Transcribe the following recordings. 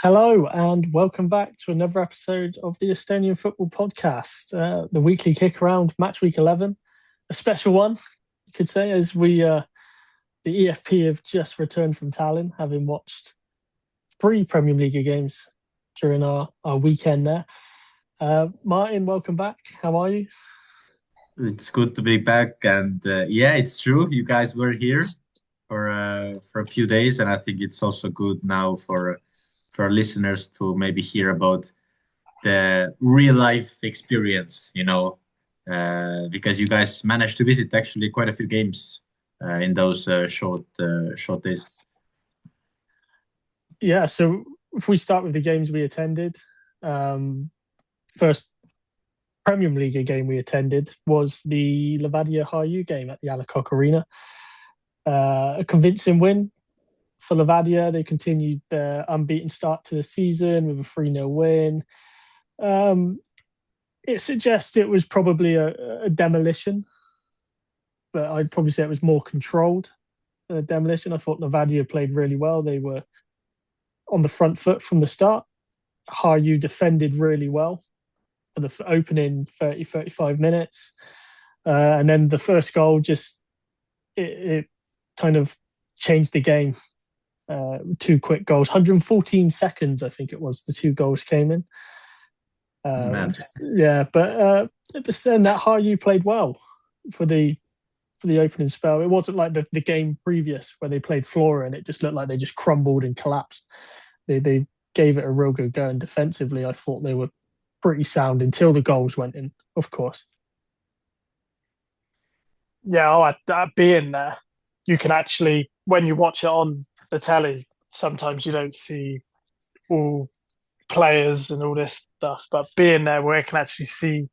Hello and welcome back to another episode of the Estonian Football Podcast, the Weekly Kickaround, match week 11, a special one, you could say, as the EFP have just returned from Tallinn, having watched three Premium Liiga games during our weekend there. Martin, welcome back. How are you? It's good to be back, and yeah, it's true. You guys were here for a few days, and I think it's also good now for our listeners to maybe hear about the real life experience. Because you guys managed to visit actually quite a few games in those short days. Yeah, so if we start with the games we attended, first Premium Liiga game we attended was the Levadia Hayu game at the Alacoque Arena. A convincing win for Levadia. They continued their unbeaten start to the season with a 3-0 win. It suggests it was probably a demolition, but I'd probably say it was more controlled than a demolition. I thought Levadia played really well. They were on the front foot from the start. Hayu defended really well for the opening 35 minutes. And then the first goal just, it kind of changed the game. Two quick goals, 114 seconds, I think it was, the two goals came in. Man, But then that Hayu played well for the opening spell. It wasn't like the game previous where they played Flora and it just looked like they just crumbled and collapsed. They gave it a real good go, and defensively, I thought they were pretty sound until the goals went in, of course. Yeah, being there, you can actually, when you watch it on the telly, sometimes you don't see all players and all this stuff, but being there where you can actually see,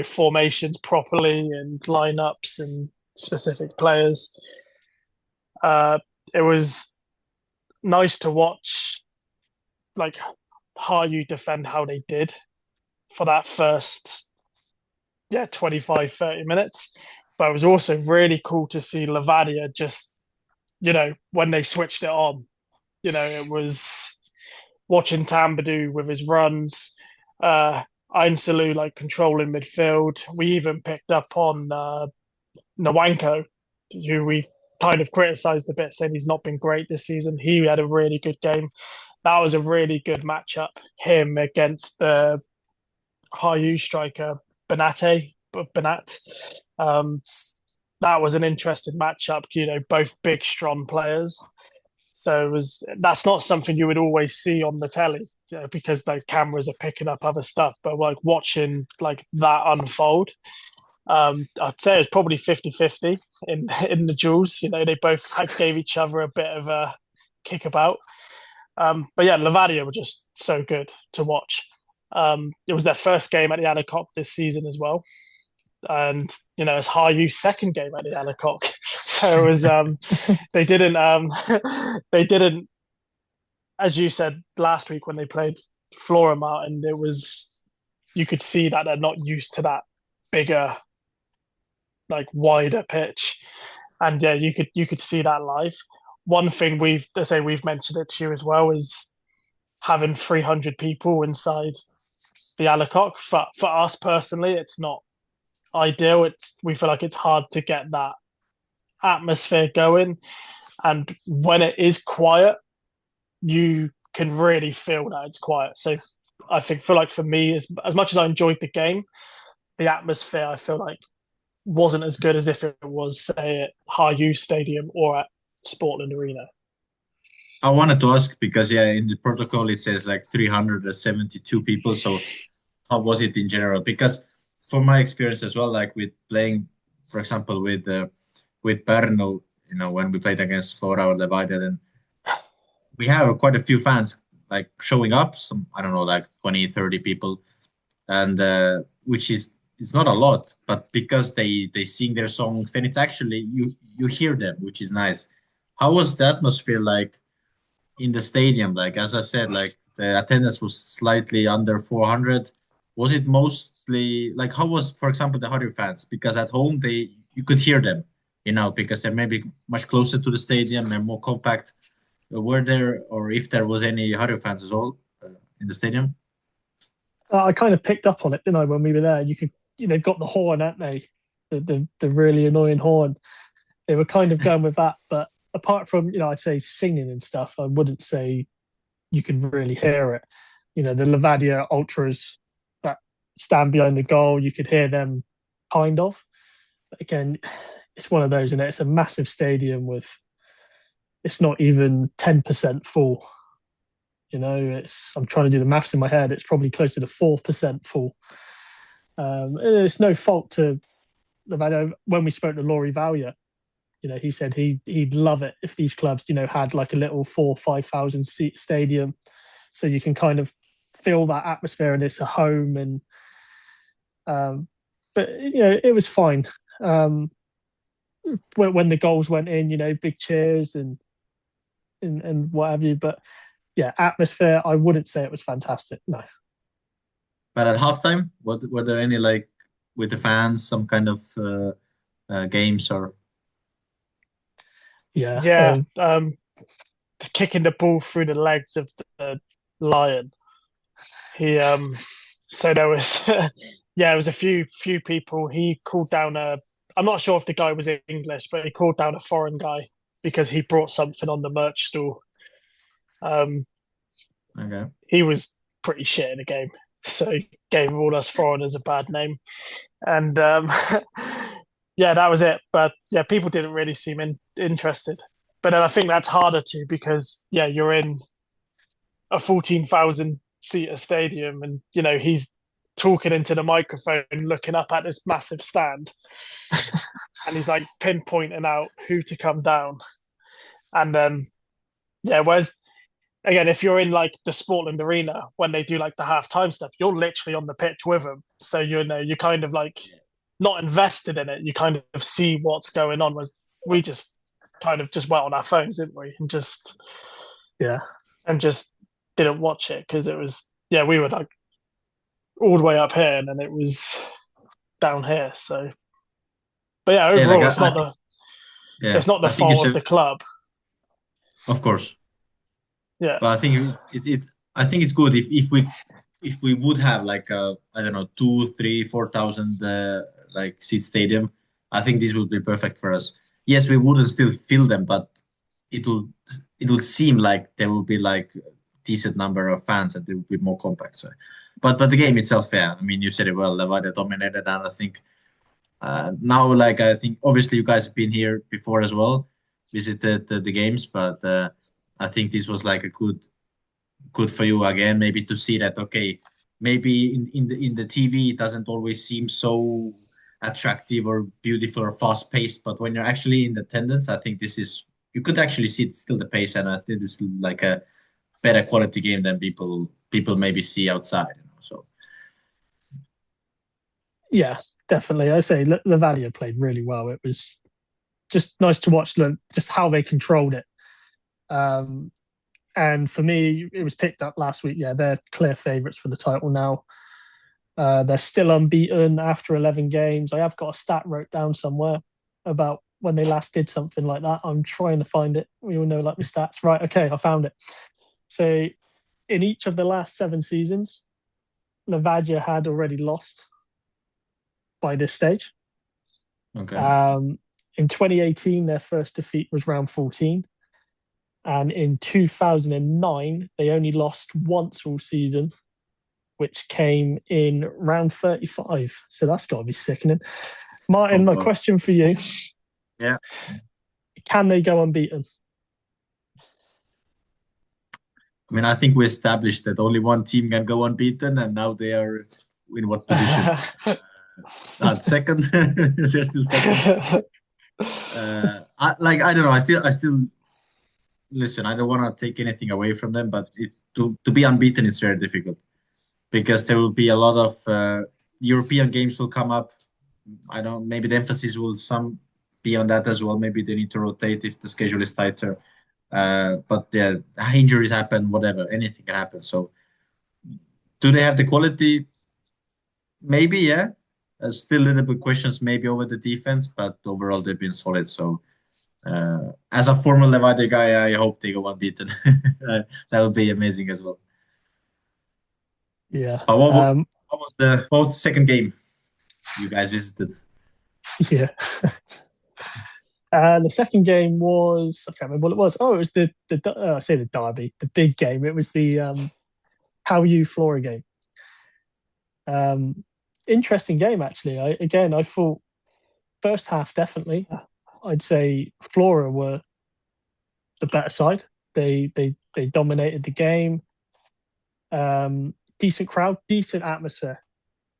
formations properly and lineups and specific players, it was nice to watch, like, how you defend how they did for that first 25, 30 minutes. But it was also really cool to see Levadia just, when they switched it on, it was watching Tambadou with his runs, Ainsalu like controlling midfield. We even picked up on Nwanko, who we kind of criticised a bit, saying he's not been great this season. He had a really good game. That was a really good matchup, him against the Hayu striker Banat. Um, that was an interesting matchup. Both big, strong players. So that's not something you would always see on the telly, because the cameras are picking up other stuff. But like watching like that unfold, I'd say it's probably 50-50 in the duels. They both gave each other a bit of a kickabout. But yeah, Levadia were just so good to watch. It was their first game at the Alacoque this season as well, and it's Hayu's second game at the Alacoque. So it was they didn't they didn't, as you said last week when they played Flora Mountain, it was, you could see that they're not used to that bigger, like wider pitch, and yeah, you could see that live. One thing we've mentioned it to you as well is having 300 people inside the Alacoque. For us personally, it's not ideal. We feel like it's hard to get that atmosphere going, and when it is quiet, you can really feel that it's quiet. So I feel like for me, as much as I enjoyed the game, the atmosphere I feel like wasn't as good as if it was, say, at Hayu Stadium or at Sportland Arena. I wanted to ask because yeah, in the protocol it says like 372 people. So how was it in general? Because from my experience as well, like with playing, for example, with Pärnu, when we played against Flora or Levadia, then we have quite a few fans like showing up. Some, I don't know, like 20, 30 people, and which is it's not a lot, but because they sing their songs, then it's actually you hear them, which is nice. How was the atmosphere like in the stadium? Like as I said, like the attendance was slightly under 400. Was it mostly like how was, for example, the Harju fans? Because at home they you could hear them, because they're maybe much closer to the stadium and more compact. were there, or if there was any Harju fans as well in the stadium? I kind of picked up on it, didn't I, when we were there? They've got the horn, haven't they? The really annoying horn. They were kind of going with that, but apart from, I'd say singing and stuff, I wouldn't say you could really hear it. The Levadia ultras that stand behind the goal, you could hear them kind of. But again, it's one of those, and it's a massive stadium it's not even 10% full. I'm trying to do the maths in my head. It's probably closer to 4% full. And it's no fault to Levadia. When we spoke to Laurie Valier, he said he'd love it if these clubs, had like a little 4,000-5,000 seat stadium, so you can kind of feel that atmosphere and it's a home. And but it was fine. When the goals went in, big cheers and what have you. But yeah, atmosphere, I wouldn't say it was fantastic. No. But at halftime, were there any, like, with the fans, some kind of games or? Yeah. Kicking the ball through the legs of the lion. He so there was it was a few people. He called down I'm not sure if the guy was English, but he called down a foreign guy because he brought something on the merch stall. Okay. He was pretty shit in the game, so he gave all us foreigners a bad name. And yeah, that was it. But yeah, people didn't really seem interested. But then I think that's harder to, because you're in a 14,000 seater stadium, and he's talking into the microphone, looking up at this massive stand, and he's like pinpointing out who to come down. And whereas again, if you're in like the Sportland Arena when they do like the halftime stuff, you're literally on the pitch with them, so you're kind of like not invested in it. You kind of see what's going on. Was we just kind of just went on our phones, didn't we, and just didn't watch it, because it was we were like all the way up here and then it was down here. So, but overall, it's not the fault of the club. Of course. Yeah. But I think I think it's good if we would have like a, I don't know, 2,000, 3,000, 4,000 like seat stadium. I think this would be perfect for us. Yes, we wouldn't still fill them, but it would seem like there will be like decent number of fans and it will be more compact. So, but the game itself, yeah. I mean, you said it well. Levadia dominated, and I think now, like, I think obviously you guys have been here before as well, visited the games, but I think this was like a good for you again, maybe to see that, okay, maybe in the TV it doesn't always seem so attractive or beautiful or fast paced, but when you're actually in attendance, I think you could actually see still the pace, and I think it's like a better quality game than people maybe see outside. So yeah, definitely. I say Levadia played really well. It was just nice to watch just how they controlled it. And for me, it was picked up last week. Yeah, they're clear favourites for the title now. They're still unbeaten after 11 games. I have got a stat wrote down somewhere about when they last did something like that. I'm trying to find it. We all know like my stats. Right, okay, I found it. So in each of the last 7 seasons, Levadia had already lost by this stage. okay. In 2018, their first defeat was round 14. And in 2009, they only lost once all season, which came in round 35. So that's got to be sickening. Martin, my question for you. Yeah. Can they go unbeaten? I mean, I think we established that only one team can go unbeaten, and now they are in what position? Second. They're still second. I don't know. I still listen. I don't want to take anything away from them, but to be unbeaten is very difficult, because there will be a lot of European games will come up. Maybe the emphasis will be on that as well. Maybe they need to rotate if the schedule is tighter. But yeah, injuries happen, whatever, anything can happen. So, do they have the quality? Maybe, yeah. Still a little bit questions maybe over the defense, but overall they've been solid. So, As a former Levadia guy, I hope they go unbeaten. That would be amazing as well. Yeah. But what was the second game you guys visited? Yeah. The second game was, I can't remember what it was. Oh, it was I say the derby, the big game. It was the How You Flora game. Interesting game actually. I thought first half definitely. I'd say Flora were the better side. They dominated the game. Decent crowd, decent atmosphere.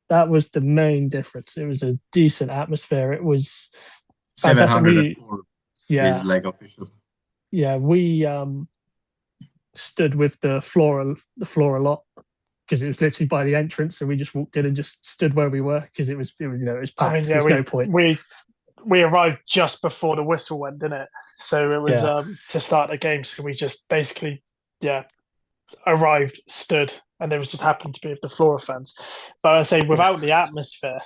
That was the main difference. It was a decent atmosphere. It was fantastic. 704 Yeah, is like official. yeah. We stood with the floor a lot because it was literally by the entrance, so we just walked in and just stood where we were because it was packed. I mean, yeah, There's no point. We arrived just before the whistle went, didn't it? So it was to start the game. So we just basically, arrived, stood, and there was just happened to be the Flora fans. But I say without the atmosphere,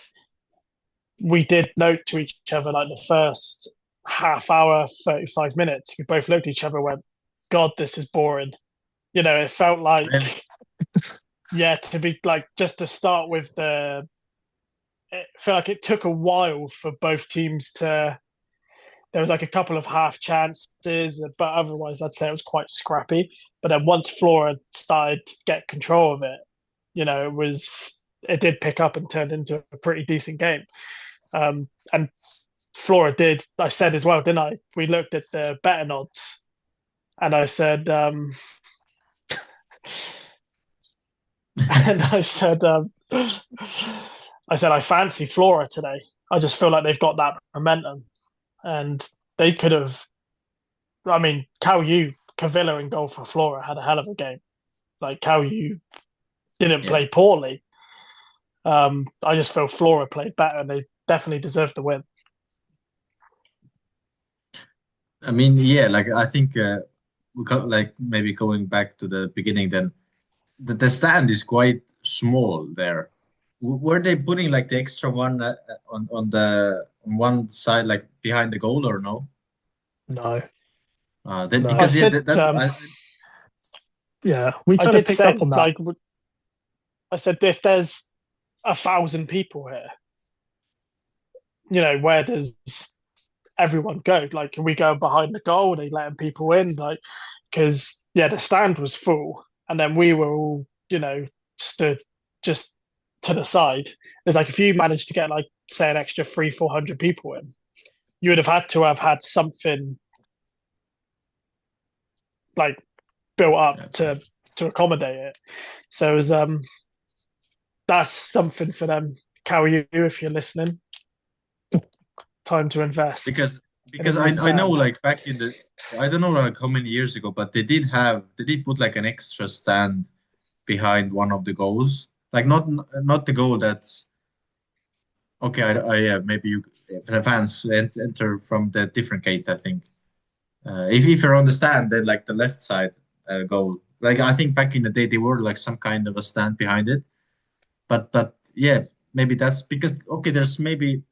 we did note to each other like the first half hour, 35 minutes. We both looked at each other and went, God, this is boring. It felt like, to be like, just to start with it felt like it took a while for both teams to. There was like a couple of half chances, but otherwise, I'd say it was quite scrappy. But then once Flora started to get control of it, it did pick up and turned into a pretty decent game. And Flora did. I said as well, didn't I? We looked at the betting odds, and I said, and I said. I fancy Flora today. I just feel like they've got that momentum, and they could have. I mean, Cavilla in goal for Flora had a hell of a game. Like Yu didn't play poorly. I just feel Flora played better, and they definitely deserved the win. I mean, yeah, like I think we got like maybe going back to the beginning. Then the stand is quite small there. Were they putting like the extra one on one side, like behind the goal, or no? No. Because we kind of picked up on that. Like, I said, if there's 1,000 people here, where does everyone go? Like, can we go behind the goal? Are they letting people in? Like, because the stand was full, and then we were all stood just to the side. There's like if you managed to get like say an extra 300-400 people in, you would have had to have had something like built up to accommodate it. So it was that's something for them. Yu, if you're listening, time to invest. Because I know like back in I don't know like how many years ago, but they did put like an extra stand behind one of the goals. Like not the goal that's okay. Maybe the fans enter from the different gate. I think if you're on the stand, then like the left side goal. Like I think back in the day, they were like some kind of a stand behind it. But yeah, maybe that's because there's maybe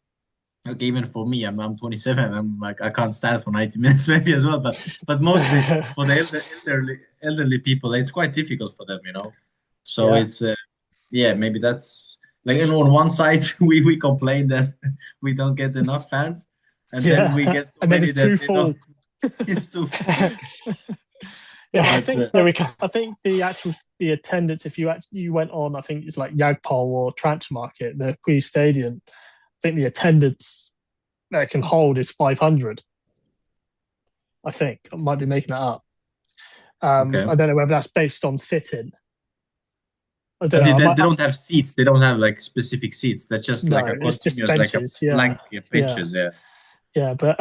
even for me, I'm 27. I'm like I can't stand for 90 minutes maybe as well. But mostly for the elderly people, it's quite difficult for them, So it's maybe that's like on one side we complain that we don't get enough fans, and then we get so many that too full. It's too full. I think the attendance, if you went on, I think it's like Jagpal or Transfermarkt, the Quay Stadium, I think the attendance that it can hold is 500. I think I might be making that up. I don't know whether that's based on sitting. I don't know. They don't have seats. They don't have like specific seats. They're just like a continuous benches, like a blank benches. Yeah, but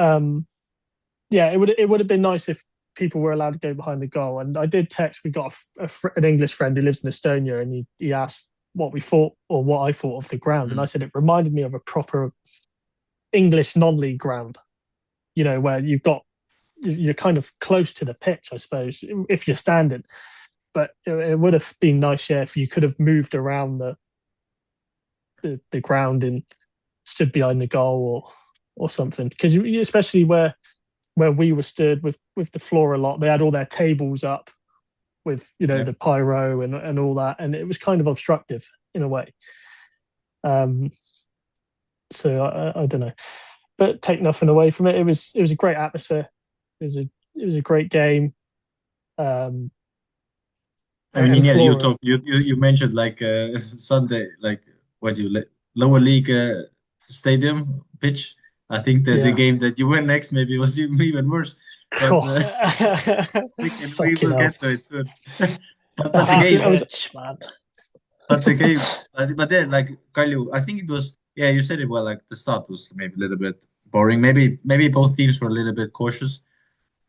it would have been nice if people were allowed to go behind the goal. And I did text. We got an English friend who lives in Estonia, and he asked what we thought or what I thought of the ground, and I said it reminded me of a proper English non-league ground. Where you're kind of close to the pitch, I suppose, if you're standing. But it would have been nice, if you could have moved around the ground and stood behind the goal or something. Because especially where where we were stood with the floor a lot, they had all their tables up with the pyro and all that, and it was kind of obstructive in a way. So I don't know, but take nothing away from it. It was a great atmosphere. It was a great game. I mean, yeah, you mentioned like Sunday, like lower league stadium pitch. I think that the game that you went next maybe was even worse. But we will get to it soon. but the game, but then like Kalju, I think it was. Yeah, you said it well. Like the start was maybe a little bit boring. Maybe both teams were a little bit cautious.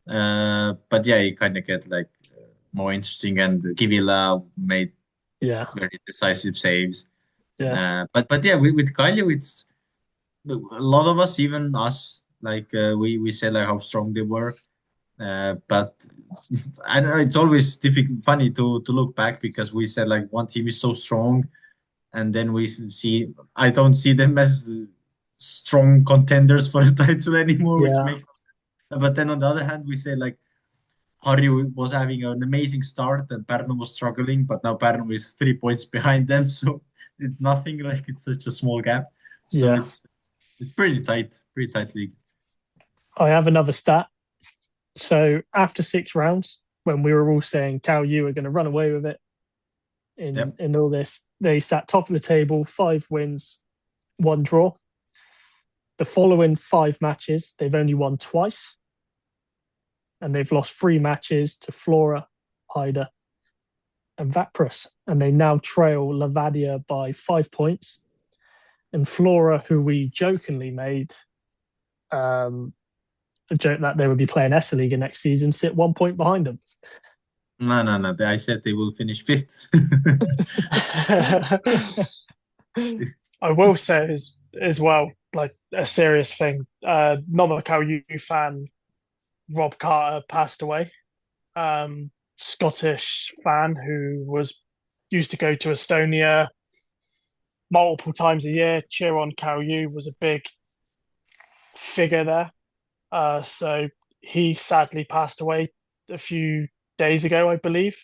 But yeah, you kind of get like more interesting, and Kivila made very decisive saves. Yeah. But yeah, with Kalju, it's a lot of us, even us, like we said like how strong they were. But I don't know. It's always funny to look back because we said like one team is so strong, and then I don't see them as strong contenders for the title anymore, which makes no sense. But then on the other hand, we say like Harry was having an amazing start and Pärnu was struggling, but now Pärnu is 3 points behind them, so it's nothing. Like it's such a small gap. So it's pretty tight league. I have another stat. So after 6 rounds, when we were all saying KU are going to run away with it in all this, they sat top of the table, 5 wins, 1 draw. The following 5 matches, they've only won twice. And they've lost 3 matches to Flora, Haida, and Vaprus. And they now trail Levadia by 5 points. And Flora, who we jokingly made a joke that they would be playing Liiga next season, sit 1 point behind them. No. I said they will finish 5th. I will say as well, like a serious thing. Not a KU fan, Rob Carter passed away. Scottish fan who used to go to Estonia multiple times a year, cheer on KU, was a big figure there. So he sadly passed away a few days ago, I believe.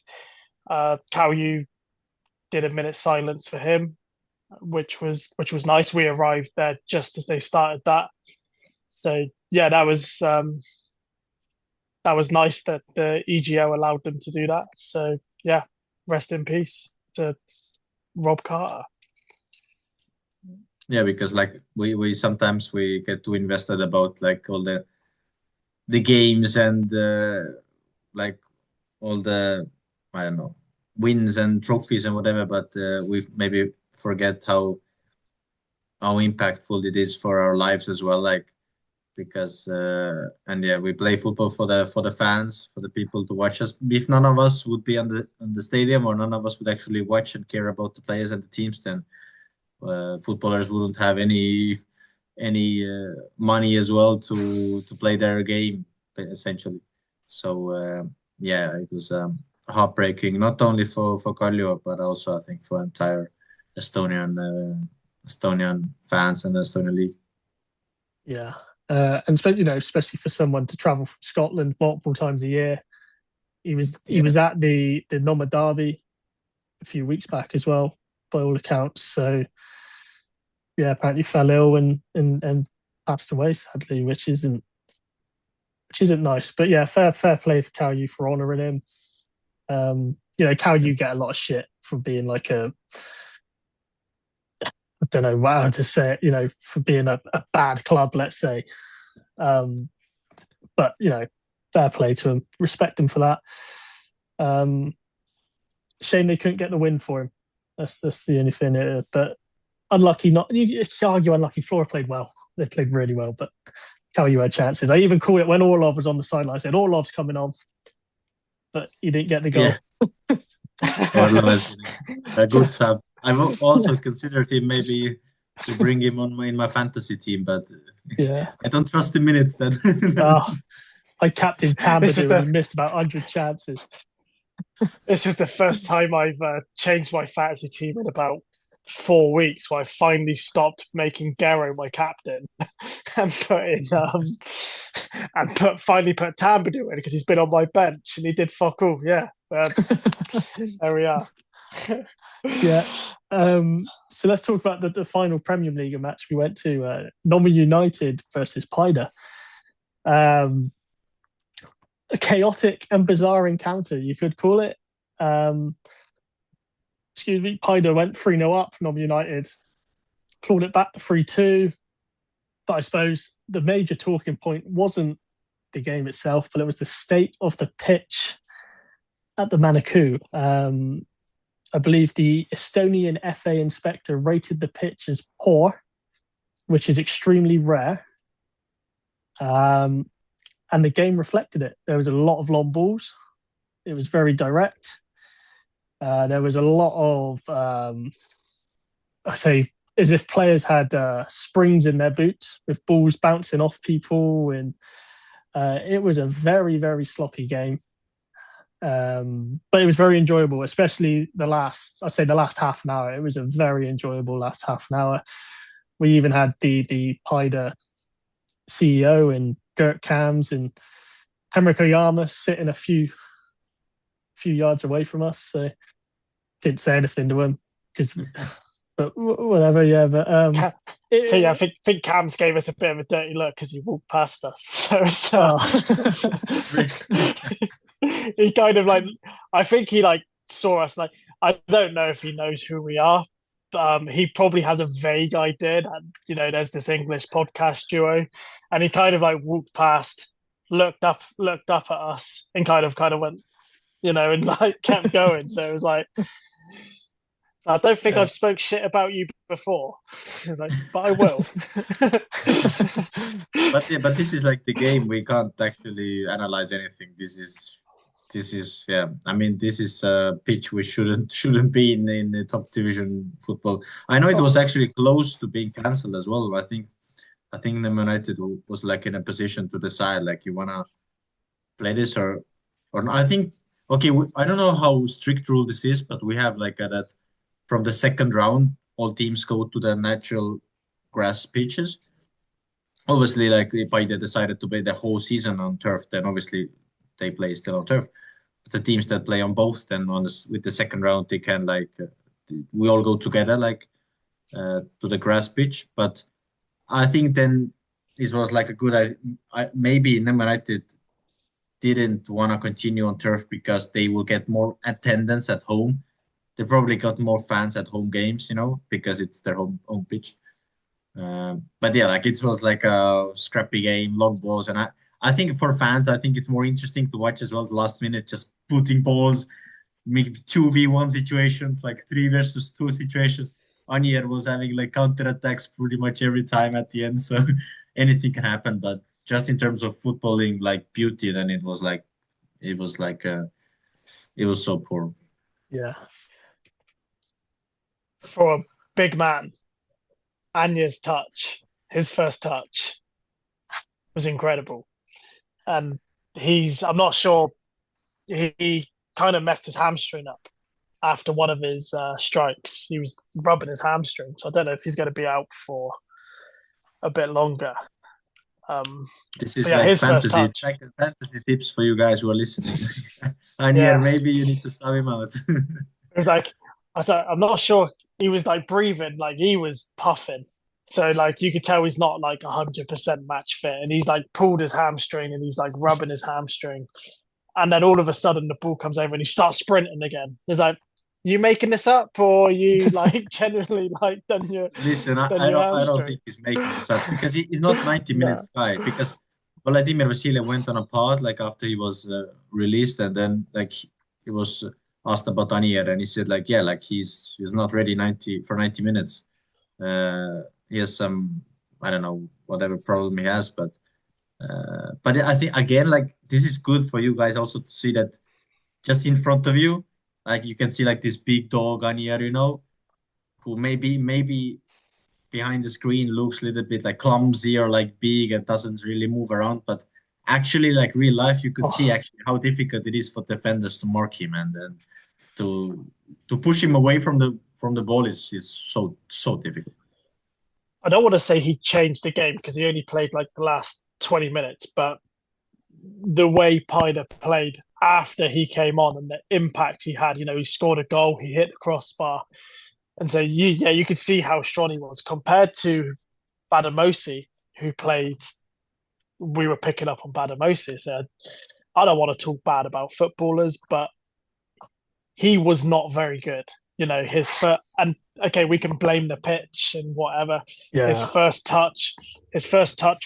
KU did a minute's silence for him, which was nice. We arrived there just as they started that. So yeah, that was nice that the EGO allowed them to do that. So yeah, rest in peace to Rob Carter. Yeah, because like we sometimes we get too invested about like all the games and like all the I don't know wins and trophies and whatever, but we maybe forget how impactful it is for our lives as well. Like because and yeah, we play football for the fans, for the people to watch us. If none of us would be on the stadium, or none of us would actually watch and care about the players and the teams, then footballers wouldn't have any money as well to play their game essentially. So yeah, it was heartbreaking, not only for Kalju, but also I think for entire Estonian fans and the Estonian league. Yeah. And especially for someone to travel from Scotland multiple times a year. He was at the Noma Derby a few weeks back as well, by all accounts. So yeah, apparently fell ill and passed away sadly, which isn't nice. But yeah, fair play for KU for honouring him. KU get a lot of shit for being like I don't know how to say it, for being a bad club, let's say. But fair play to him. Respect him for that. Shame they couldn't get the win for him. That's the only thing. But unlucky, you argue unlucky. Flora played well. They played really well, but KU had chances. I even called it when Orlov was on the sideline. I said, Orlov's coming on. But he didn't get the goal. Yeah. Orlov has been a good sub. I've also considered him maybe to bring him on in my fantasy team, but yeah, I don't trust the minutes then. I captained Tambadou and he missed about 100 chances. This was the first time I've changed my fantasy team in about 4 weeks, where I finally stopped making Gero my captain and put in and finally put Tambadou in because he's been on my bench and he did fuck all. Yeah, there we are. Yeah. So let's talk about the final Premium Liiga match we went to. Norwich United versus Paide. A chaotic and bizarre encounter, you could call it. Excuse me. Paide went 3-0 up. Norwich United clawed it back to 3-2. But I suppose the major talking point wasn't the game itself, but it was the state of the pitch at the Manikou. I believe the Estonian FA inspector rated the pitch as poor, which is extremely rare. And the game reflected it. There was a lot of long balls. It was very direct. There was a lot of, I say, as if players had springs in their boots with balls bouncing off people. And it was a very, very sloppy game. But it was very enjoyable, especially the last half an hour. It was a very enjoyable last half an hour. We even had the Paide CEO and Gert Kams and Henrik Oyama sitting a few yards away from us. So didn't say anything to him but whatever. Yeah, but I think Cams gave us a bit of a dirty look because he walked past us. He kind of I think he saw us. I don't know if he knows who we are. He probably has a vague idea that there's this English podcast duo, and he kind of walked past, looked up at us, and kind of went, and kept going. So it was I don't think I've spoke shit about you before. It's but I will. but this is the game. We can't actually analyze anything. This is I mean, this is a pitch we shouldn't be in the top division football. I know it was actually close to being cancelled as well. I think the United was in a position to decide you wanna play this or not. I think I don't know how strict rule this is, but we have that from the second round all teams go to the natural grass pitches. Obviously, if Paide decided to play the whole season on turf, then obviously they play still on turf. But the teams that play on both, then with the second round, they can we all go together to the grass pitch. But I think then it was a good. Maybe United didn't want to continue on turf because they will get more attendance at home. They probably got more fans at home games, because it's their home pitch. But yeah, it was a scrappy game, long balls, and I think for fans, I think it's more interesting to watch as well. The last minute, just putting balls, maybe 2v1 situations, 3 versus 2 situations. Anier was having counter attacks pretty much every time at the end, so anything can happen. But just in terms of footballing, beauty, then it was so poor. Yeah. For a big man, Anya's touch, his first touch, was incredible. And I'm not sure, he kind of messed his hamstring up after one of his strikes. He was rubbing his hamstring, so I don't know if he's going to be out for a bit longer. This is fantasy tips for you guys who are listening. And maybe you need to sub him out. It was I'm not sure. He was breathing, he was puffing. So you could tell he's not 100% match fit, and he's pulled his hamstring and he's rubbing his hamstring, and then all of a sudden the ball comes over and he starts sprinting again. It's you making this up, or you genuinely done your? Listen, I don't think he's making this up because he's not 90 minutes guy. Because Vladimir Vasiljev went on a pod after he was released, and then he was asked about Anier, and he said he's not ready for 90 minutes. He has some, I don't know, whatever problem he has, but I think again this is good for you guys also to see that just in front of you, you can see this big dog Anier, who maybe behind the screen looks a little bit clumsy or big and doesn't really move around, but actually real life you could see actually how difficult it is for defenders to mark him, and then to push him away from the ball is so difficult. I don't want to say he changed the game because he only played the last 20 minutes, but the way Pida played after he came on and the impact he had, he scored a goal, he hit the crossbar. And so, you could see how strong he was compared to Badamosi, who played. We were picking up on Badamosi. So I don't want to talk bad about footballers, but he was not very good. His first, and okay, we can blame the pitch and whatever. Yeah. His first touch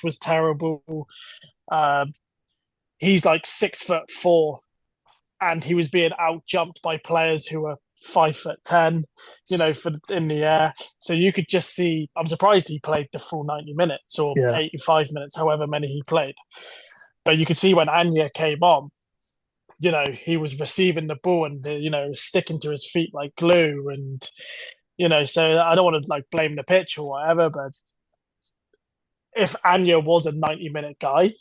was terrible. He's like 6'4", and he was being out jumped by players who were 5'10", in the air. So you could just see. I'm surprised he played the full 90 minutes or 85 minutes, however many he played. But you could see when Anya came on, he was receiving the ball and was sticking to his feet like glue, and So I don't want to blame the pitch or whatever, but if Anya was a 90-minute guy,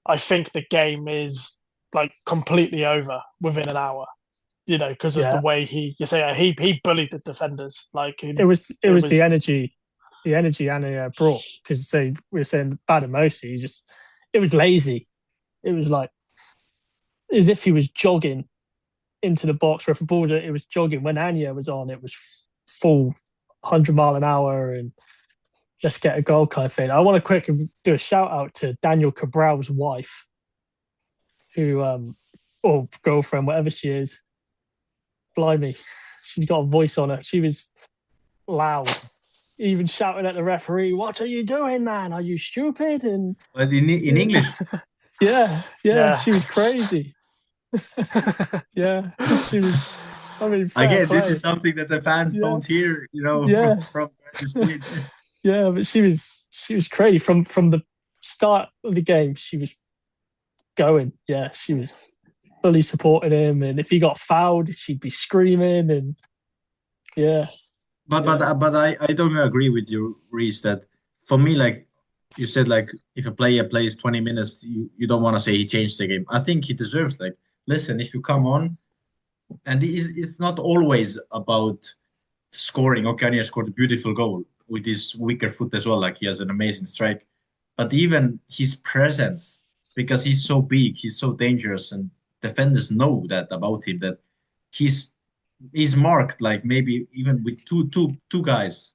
I think the game is completely over within an hour. Because of the way he bullied the defenders. It was the energy Anya brought. Because we were saying Badamosi, it was lazy. It was as if he was jogging into the box. Where if a ball, it was jogging. When Anya was on, it was full 100-mile-an-hour and let's get a goal kind of thing. I want to quickly do a shout out to Daniel Cabral's wife, who or girlfriend, whatever she is. Blimey, she's got a voice on her. She was loud, even shouting at the referee, "What are you doing, man? Are you stupid?" And in English, yeah, she was crazy. Yeah, she was. I mean, again, this is something that the fans don't hear, from the screen. Yeah, but she was crazy from the start of the game. She was going. Yeah, she was fully supporting him, and if he got fouled, she'd be screaming, and But I don't agree with you, Reece, that for me, you said, if a player plays 20 minutes, you don't want to say he changed the game. I think he deserves, listen, if you come on, and it's not always about scoring. Okay, Anya scored a beautiful goal with his weaker foot as well. He has an amazing strike, but even his presence, because he's so big, he's so dangerous, and defenders know that about him, that he's marked maybe even with two guys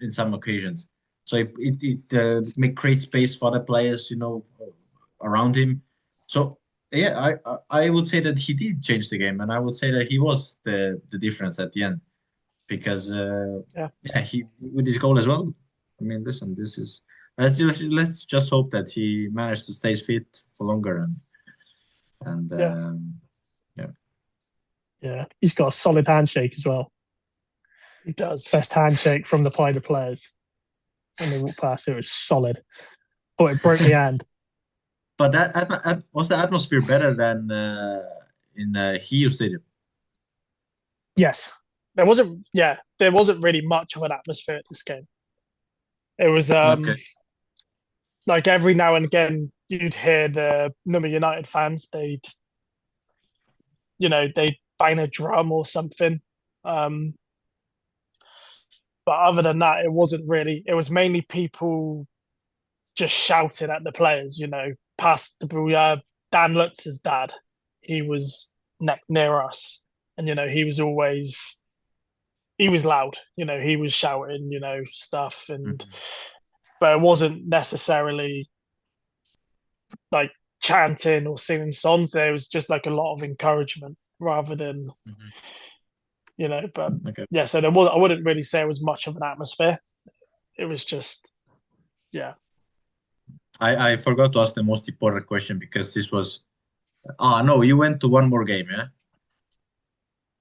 in some occasions. So it may create space for the players, around him. So yeah, I would say that he did change the game, and I would say that he was the difference at the end, because he with his goal as well. I mean, listen, this is let's just hope that he managed to stay fit for longer, and he's got a solid handshake as well. He does. Best handshake from the Pida players. When they walked past, it was solid. But it broke the hand. But was the atmosphere better than in Hiu Stadium? Yes. There wasn't really much of an atmosphere at this game. It was every now and again you'd hear the Number United fans, they'd bang a drum or something. But other than that, it was mainly people just shouting at the players, past the Dan Lutz's dad. He was near us, and he was loud, he was shouting, stuff, and but it wasn't necessarily chanting or singing songs. There was just a lot of encouragement rather than but so there was, I wouldn't really say it was much of an atmosphere. It was just I forgot to ask the most important question, because this was no, you went to one more game, yeah?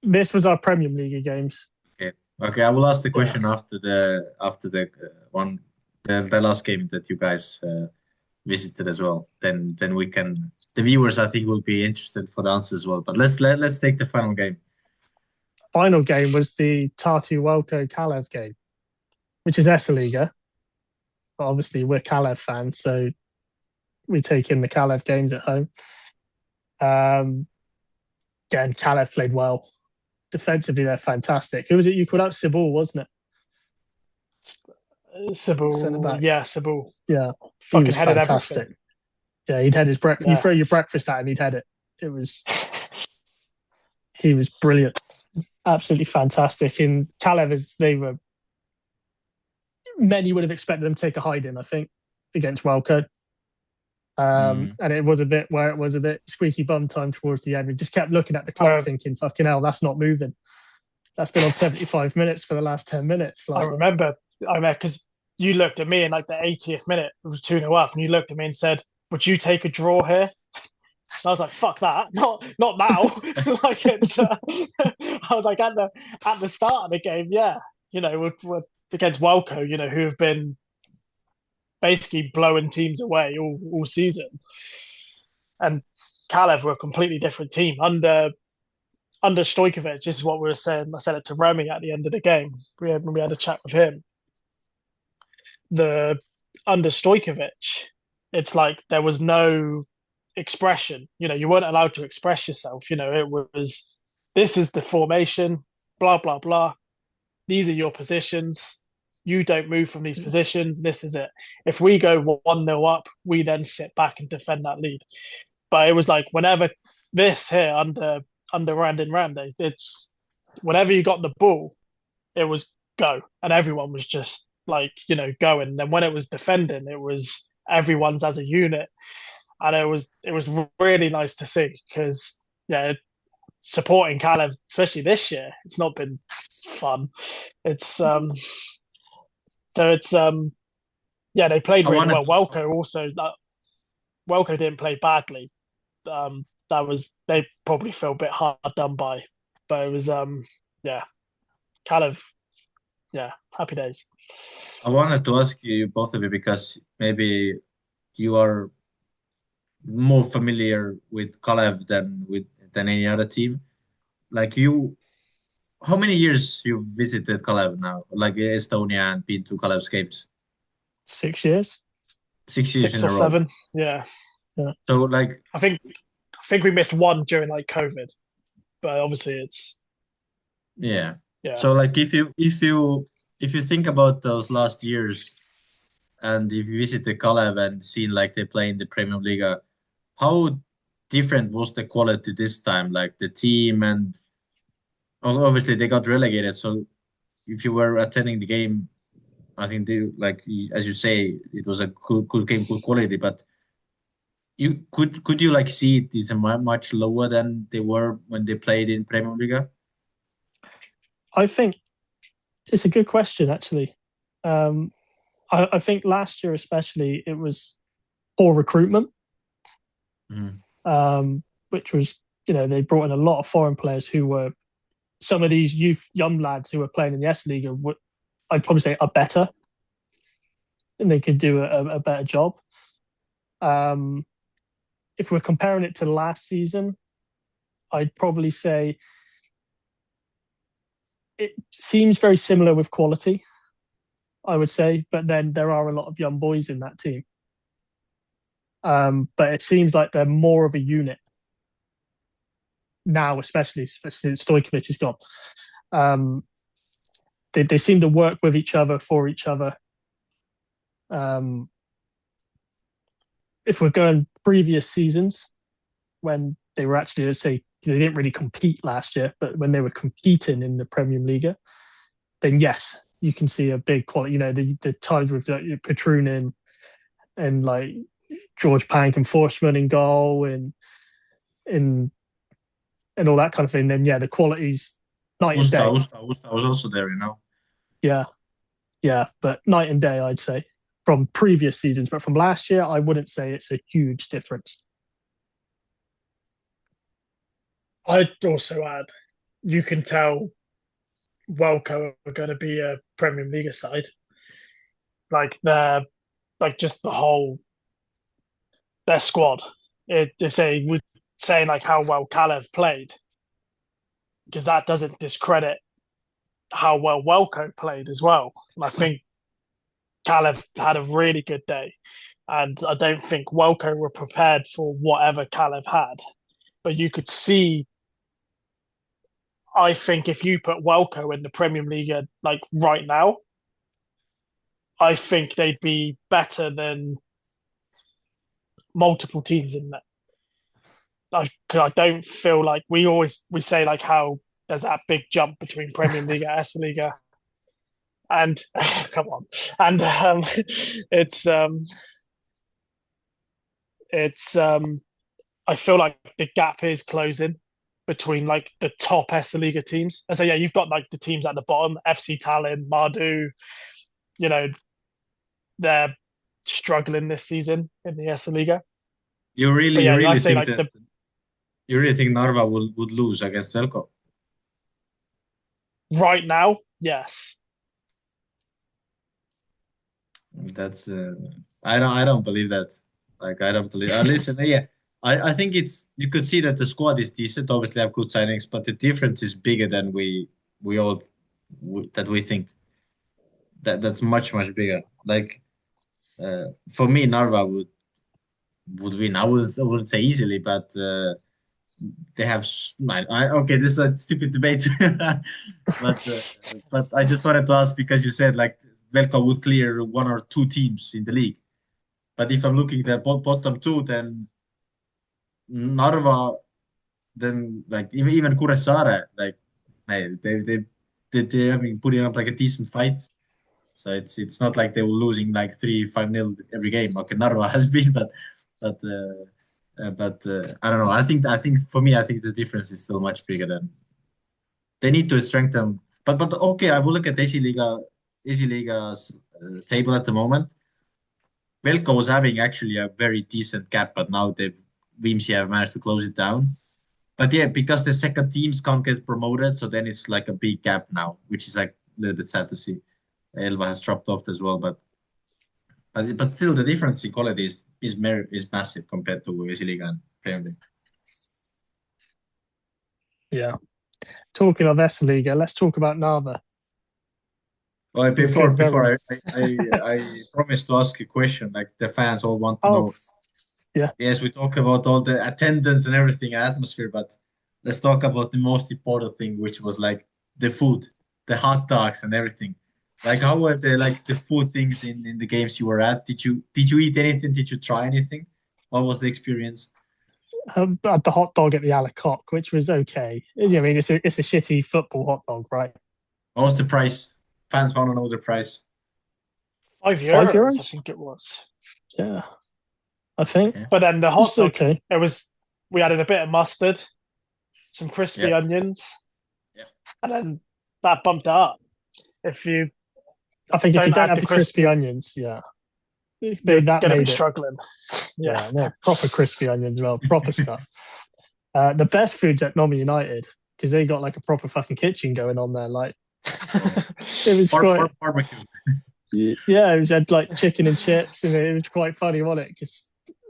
This was our Premium Liiga games. Okay, I will ask the question after the last game that you guys visited as well. Then we can, the viewers, I think, will be interested for the answer as well. But let's take the final game. Final game was the Tartu Welko Kalev game, which is Liiga. But obviously, we're Kalev fans, so we take in the Kalev games at home. Again, Kalev played well. Defensively, they're fantastic. Who was it you called out? Sibul, wasn't it? Sibul, yeah, Sibul. Yeah, he fucking was headed fantastic. everything. Yeah, he'd had his breakfast. Yeah. You throw your breakfast at him, he'd had it. He was brilliant, absolutely fantastic. And Kalev, many would have expected them to take a hiding, I think, against Welco. And it was a bit squeaky bum time towards the end. We just kept looking at the clock, thinking, "Fucking hell, that's not moving." That's been on 75 minutes for the last 10 minutes. I remember, because you looked at me in like the 80th minute, it was 2-0 up, and you looked at me and said, "Would you take a draw here?" And I was like, "Fuck that, not now." Like it's, I was like at the start of the game, yeah, we're against Welco, who have been basically blowing teams away all season, and Kalev were a completely different team under Stojkovic. This is what we were saying. I said it to Remy at the end of the game. We had a chat with him. Under Stojkovic, it's like there was no expression. You weren't allowed to express yourself. It was, this is the formation, blah blah blah. These are your positions. You don't move from these positions. This is it. If we go 1-0 up, we then sit back and defend that lead. But it was like whenever this here under Randin Rande, it's whenever you got the ball, it was go, and everyone was just like going. And then when it was defending, it was everyone's as a unit, and it was really nice to see because supporting Kalev, especially this year, it's not been fun. It's they played really well. Welco also, Welco didn't play badly. They probably felt a bit hard done by, but it was Kalev, happy days. I wanted to ask you both of you because maybe you are more familiar with Kalev than any other team. Like you, how many years you visited Kalev now? Like Estonia and been to Kalev's games? 6 years. 6 years 6 in or a row. 7, yeah. So like, I think we missed one during like COVID, but obviously it's yeah. Yeah. So like, if you think about those last years, and if you visit the Kalev and seen like they play in the Premium Liiga, how different was the quality this time? Like the team, and obviously they got relegated. So if you were attending the game, I think as you say, it was a good game, good quality. But you could you like see it is much lower than they were when they played in Premium Liiga? I think it's a good question, actually. I think last year, especially, it was poor recruitment, which was, they brought in a lot of foreign players who were some of these young lads who were playing in the S League, I'd probably say are better and they could do a better job. If we're comparing it to last season, I'd probably say it seems very similar with quality, I would say, but then there are a lot of young boys in that team. But it seems like they're more of a unit now, especially since Stojkovic has gone. They seem to work with each other, for each other. If we're going previous seasons, when they were actually, let's say, they didn't really compete last year, but when they were competing in the Premium Liiga, then yes, you can see a big quality. The times with Petrunin and like George Pank and Forsman in goal and all that kind of thing. Then the quality's night and day. Usta was also there, Yeah, but night and day, I'd say, from previous seasons. But from last year, I wouldn't say it's a huge difference. I'd also add, you can tell Welco are going to be a Premium Liiga side. Like just the whole their squad. We're saying like how well Kalev played, because that doesn't discredit how well Welco played as well. And I think Kalev had a really good day, and I don't think Welco were prepared for whatever Kalev had. But you could see, I think if you put Welco in the Premium Liiga like right now, I think they'd be better than multiple teams in that. I don't feel like we say like how there's that big jump between Premium Liiga, S Liiga, and come on, and it's I feel like the gap is closing between like the top S Liiga teams. And so yeah, you've got like the teams at the bottom, FC Tallinn, Mardu, you know, they're struggling this season in the S Liiga. You But really, yeah, you I really say think like that you really think Narva would lose against Velko? right now, yes. That's I don't believe that. Like I don't believe. Listen, yeah, I think it's you could see that the squad is decent. Obviously, have good signings, but the difference is bigger than we all that we think. That's much bigger. Like for me, Narva would win. I wouldn't say easily, but they have. Okay, this is a stupid debate, but but I just wanted to ask because you said like Velko would clear one or two teams in the league. But if I'm looking at the bottom two, then Narva, then like even Kuressaare, like hey, they have been putting up like a decent fight. So it's not like they were losing like 3-5-0 every game. Okay, Narva has been, but I don't know. I think for me, I think the difference is still much bigger than they need to strengthen. But okay, I will look at Esiliiga's table at the moment. Velko was having actually a very decent gap, but now they've Viimsi have managed to close it down. But yeah, because the second teams can't get promoted, so then it's like a big gap now, which is like a little bit sad to see. Elva has dropped off as well, but still the difference in quality is massive compared to Esiliiga and Premier League. Yeah. Talking of S Liiga, let's talk about Narva. Well, You're before good, before very- I promised to ask a question, like the fans all want to Oh, know. yeah. Yes, we talk about all the attendance and everything, atmosphere, but let's talk about the most important thing, which was like the food, the hot dogs and everything. Like how were the food things in the games you were at? Did you eat anything? Did you try anything? What was the experience? Had the hot dog at the a la coque, which was okay. I mean, it's a shitty football hot dog, right? What was the price? Fans want to know the price. €5, €5? I think it was. Yeah, I think. Okay. But then the hot It's dog, okay. we added a bit of mustard, some crispy Yeah. onions, Yeah. and then that bumped it up. If you I think if you don't don't add have the the crispy crispy, onions, yeah, you're that gonna be made it. struggling. Yeah. Yeah, no, proper crispy onions, well, proper stuff. The best food's at Nottingham United because they got like a proper fucking kitchen going on there. Like it was quite, Barbecue. yeah, it was had like chicken and chips, and it was quite funny, wasn't it? Because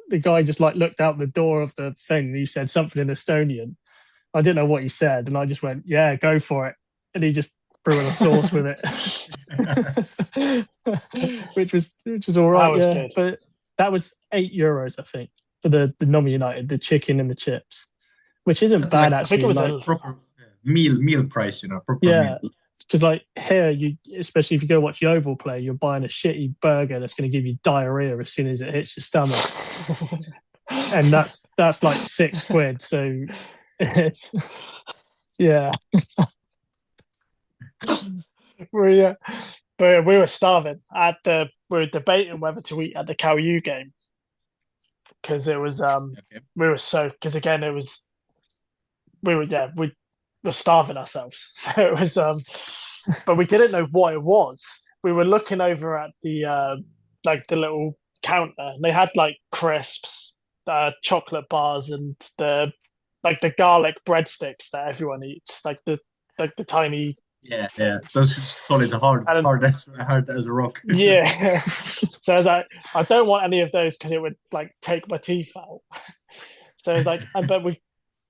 the guy just like looked out the door of the thing and he said something in Estonian. I didn't know what he said, and I just went, "Yeah, go for it," and he just threw in a sauce with it, which was all right. That was Yeah, good. but that was €8, I think, for the Nottingham United, the chicken and the chips, which isn't That's bad like I think actually. it was Like, a proper meal price, proper yeah, meal. because like here, you especially if you go watch Yeovil play, you're buying a shitty burger that's going to give you diarrhea as soon as it hits your stomach, and that's like £6. So it's yeah, we but we were starving we were debating whether to eat at the KU game because it was Okay. we were so because again it was we were starving ourselves. So it was but we didn't know what it was. We were looking over at the like the little counter and they had like crisps, chocolate bars and the garlic breadsticks that everyone eats, like the tiny Yeah. things. Those are solid, And hard as a rock. yeah. So I was like, I don't want any of those because it would like take my teeth out. So it was like, but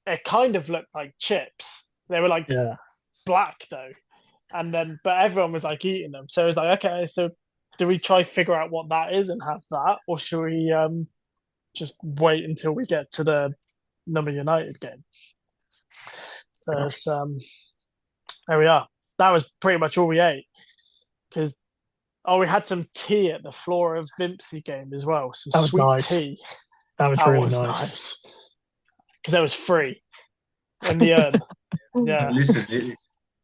it kind of looked like chips. They were like yeah. black though. And then, but everyone was like eating them. So it was like, okay, so do we try figure out what that is and have that, or should we just wait until we get to the Number United game? So it's, there we are. That was pretty much all we ate because Oh, we had some tea at the Flora of Vimpsey game as well. Some That was sweet nice. tea. That was That really was nice. because it was free in the urn. Yeah. Listen,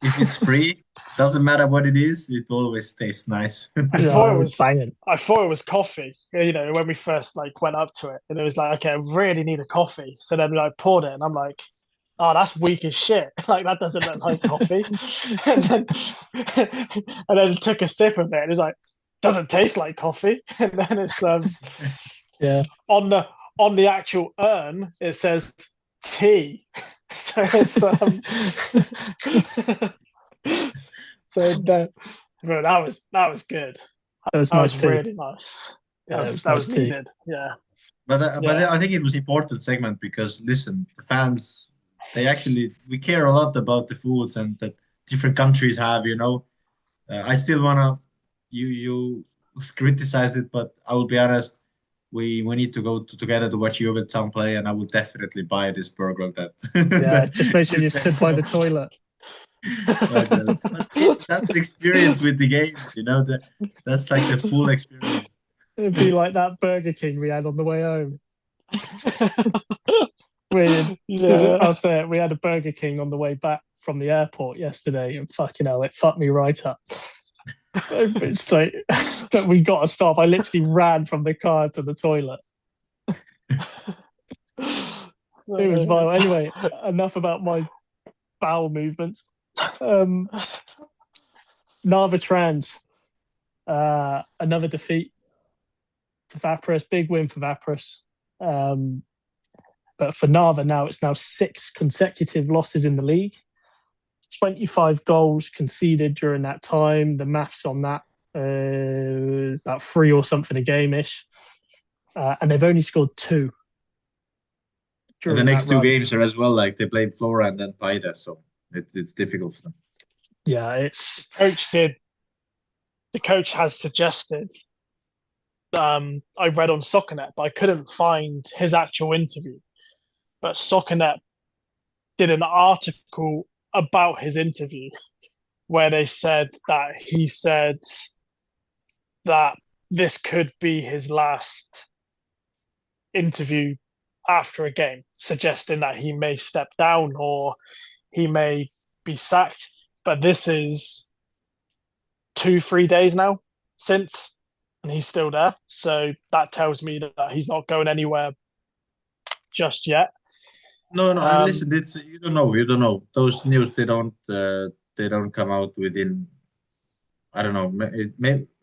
if it's free, doesn't matter what it is, it always tastes nice. I Yeah, thought it it was was banging. I thought it was coffee, when we first like went up to it, and it was like, okay, I really need a coffee. So then we like poured it, and I'm like, oh, that's weak as shit. Like that doesn't look like coffee. and then and then took a sip of it, and it was like, doesn't taste like coffee. And then it's Yeah, on the actual urn, it says tea. So it's so that, bro, that was good. it was That nice was tea. really nice. Yeah, it was That nice was tea. needed. Yeah. But I think it was important segment because listen, the fans, we care a lot about the foods and that different countries have, I still wanna you criticized it, but I will be honest, we need to go together to watch Town play, and I will definitely buy this burger that Yeah, just make sure you this stood by the toilet. but that's the experience with the game, that's like the full experience. It'd be like that Burger King we had on the way home. I'll say it. We had a Burger King on the way back from the airport yesterday, and fucking hell, it fucked me right up. It's like we got to stop. I literally ran from the car to the toilet. It was vile. Anyway, enough about my bowel movements. Narva Trans, another defeat to Vapris. Big win for Vapris. But for Narva now, it's now 6 consecutive losses in the league. 25 goals conceded during that time. The maths on that, about 3 or something a game-ish. And they've only scored 2. And the next 2 games are as well, like they played Flora and then Paida, so it's difficult for them. Yeah, the coach has suggested, I read on SoccerNet, but I couldn't find his actual interview. But SoccerNet did an article about his interview where they said that he said that this could be his last interview after a game, suggesting that he may step down or he may be sacked. But this is 2-3 days now since, and he's still there. So that tells me that he's not going anywhere just yet. No, and listen, it's you don't know. Those news they don't come out within. I don't know.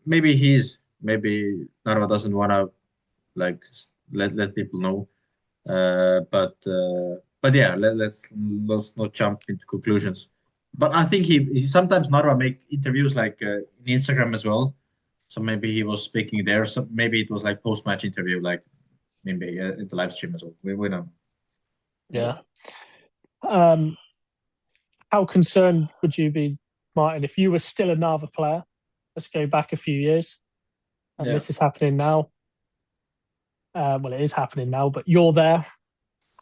Maybe Narva doesn't want to like let people know. But yeah, let's not jump into conclusions. But I think he sometimes Narva make interviews like in Instagram as well. So maybe he was speaking there. So maybe it was like post-match interview, like maybe in the live stream as well. We know. Yeah. How concerned would you be, Martin, if you were still a Narva player? Let's go back a few years, and this is happening now. Well, it is happening now, but you're there.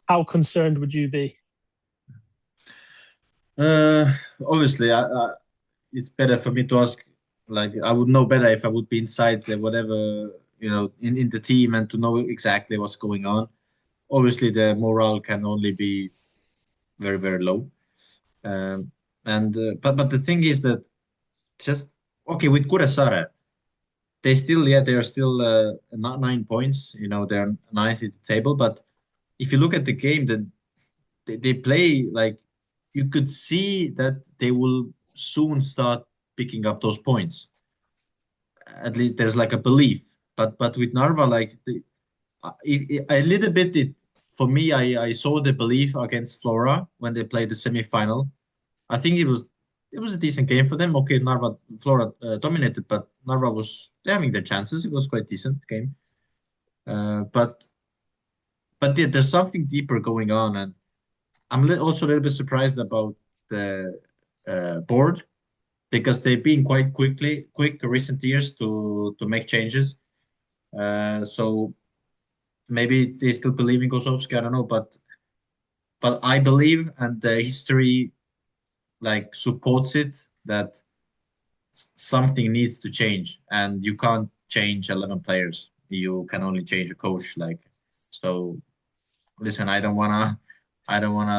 How concerned would you be? Obviously, it's better for me to ask. Like, I would know better if I would be inside whatever, in the team and to know exactly what's going on. Obviously, the morale can only be very, very low. But the thing is that just okay with Kuressaare, they're still not 9 points. They're ninth at the table. But if you look at the game, then they play like you could see that they will soon start picking up those points. At least there's like a belief. But with Narva, like a little bit, for me, I saw the belief against Flora when they played the semi-final. I think it was a decent game for them. Okay, Flora dominated, but Narva was having their chances. It was quite decent game. But there's something deeper going on, and I'm also a little bit surprised about the board because they've been quite quick recent years to make changes. So maybe they still believe in Kosovsky. I don't know, but I believe, and the history like supports it, that something needs to change, and you can't change 11 players. You can only change a coach. Like, so listen, I don't wanna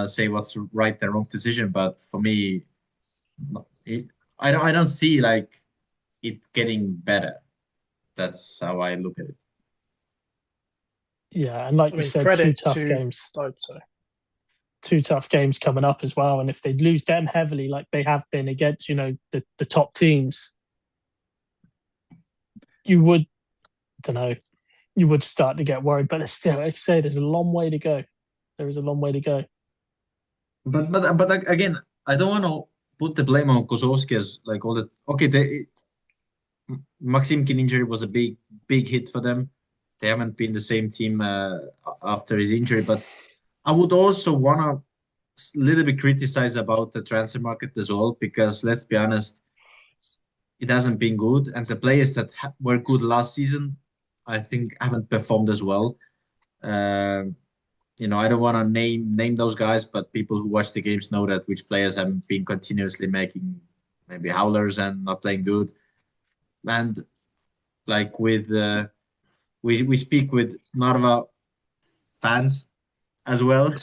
say what's right and wrong decision, but for me, it, I don't see like it getting better. That's how I look at it. Yeah, and like I you mean, said, credit to two tough games coming up as well. And if they lose them heavily, like they have been against, the top teams, you would, don't know, you would start to get worried. But it's still, like I say, there's a long way to go. There is a long way to go. But again, I don't want to put the blame on Kozłowski as like all the okay. Maximkin injury was a big hit for them. They haven't been the same team after his injury, but I would also want to little bit criticize about the transfer market as well, because let's be honest, it hasn't been good, and the players that were good last season, I think, haven't performed as well. I don't want to name those guys, but people who watch the games know that which players have been continuously making maybe howlers and not playing good. And like with we speak with Narva fans as well,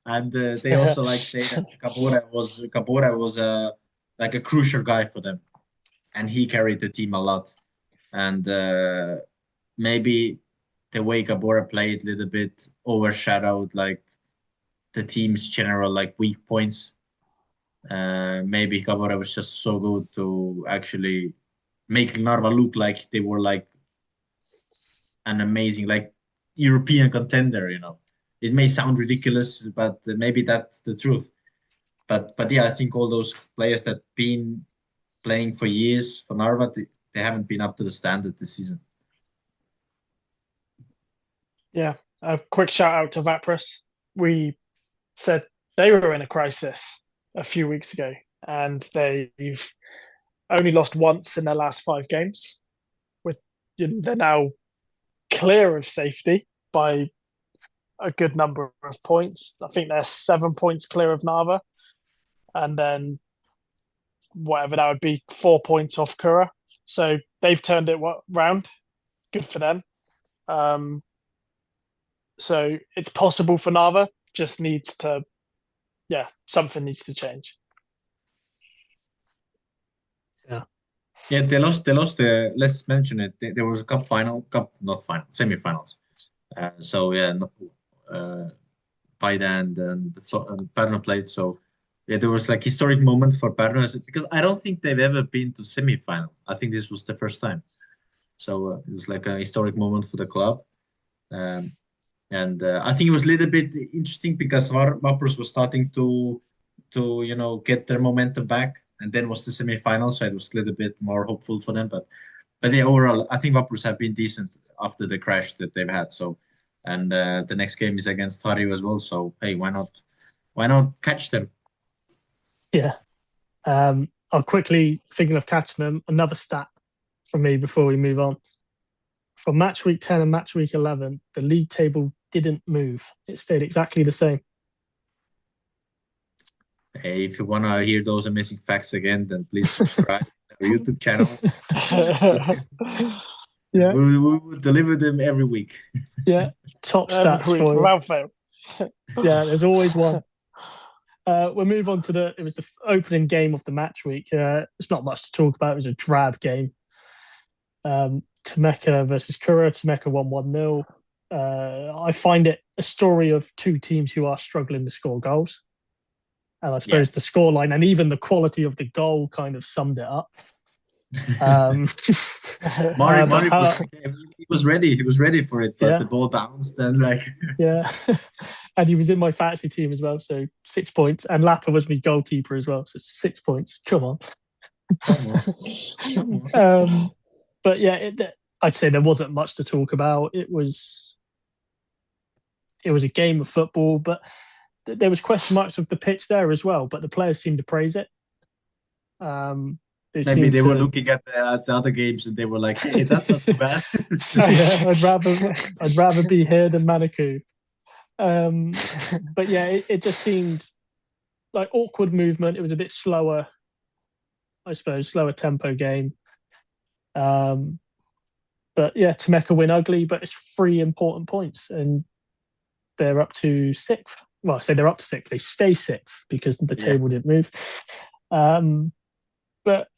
and they also like say that Cabora was like a crucial guy for them, and he carried the team a lot. And maybe the way Cabora played a little bit overshadowed like the team's general like weak points. Maybe Cabora was just so good to actually make Narva look like they were like an amazing like European contender. It may sound ridiculous, but maybe that's the truth. But yeah, I think all those players that been playing for years for Narva, they haven't been up to the standard this season. Yeah, a quick shout out to Vapris. We said they were in a crisis a few weeks ago, and they've only lost once in their last 5 games. They're now clear of safety by a good number of points. I think they're 7 points clear of Narva, and then whatever that would be, 4 points off Kura. So they've turned it round. Good for them. So it's possible for Narva. Just needs to, something needs to change. Yeah, they lost. Let's mention it. There was a semifinals. So yeah, Paide and Pärnu played. So yeah, there was like historic moment for Pärnu because I don't think they've ever been to semifinal. I think this was the first time. So it was like a historic moment for the club. And I think it was a little bit interesting because Vaprus was starting to get their momentum back, and then was the semi-final, so it was a little bit more hopeful for them. But yeah, overall, I think Vaprus have been decent after the crash that they've had. So, and the next game is against Harju as well. So hey, why not catch them? Yeah. I'll quickly, thinking of catching them, another stat from me before we move on. From match week 10 and match week 11, the league table didn't move. It stayed exactly the same. Hey, if you want to hear those amazing facts again, then please subscribe to our YouTube channel. Yeah. We will deliver them every week. Yeah. Top stats for you. Without fail. Yeah, there's always one. We'll move on to it was the opening game of the match week. It's not much to talk about. It was a drab game. Temeka versus Kura. Temeka won 1-0. I find it a story of two teams who are struggling to score goals. And I suppose the scoreline and even the quality of the goal kind of summed it up. Mari was ready. He was ready for it, but the ball bounced and yeah. And he was in my fantasy team as well, so 6 points. And Lapa was my goalkeeper as well, so 6 points. Come on. But yeah, I'd say there wasn't much to talk about. It was a game of football, but there was question marks of the pitch there as well. But the players seemed to praise it. Maybe they were looking at the other games and they were like, "Hey, that's not too bad." I'd rather be here than Manikou. But yeah, it just seemed like awkward movement. It was a bit slower. I suppose, slower tempo game. But yeah, Temeka win ugly, but it's 3 important points, and they're up to 6th. Well, I say they're up to 6th. They stay 6th because the table didn't move. But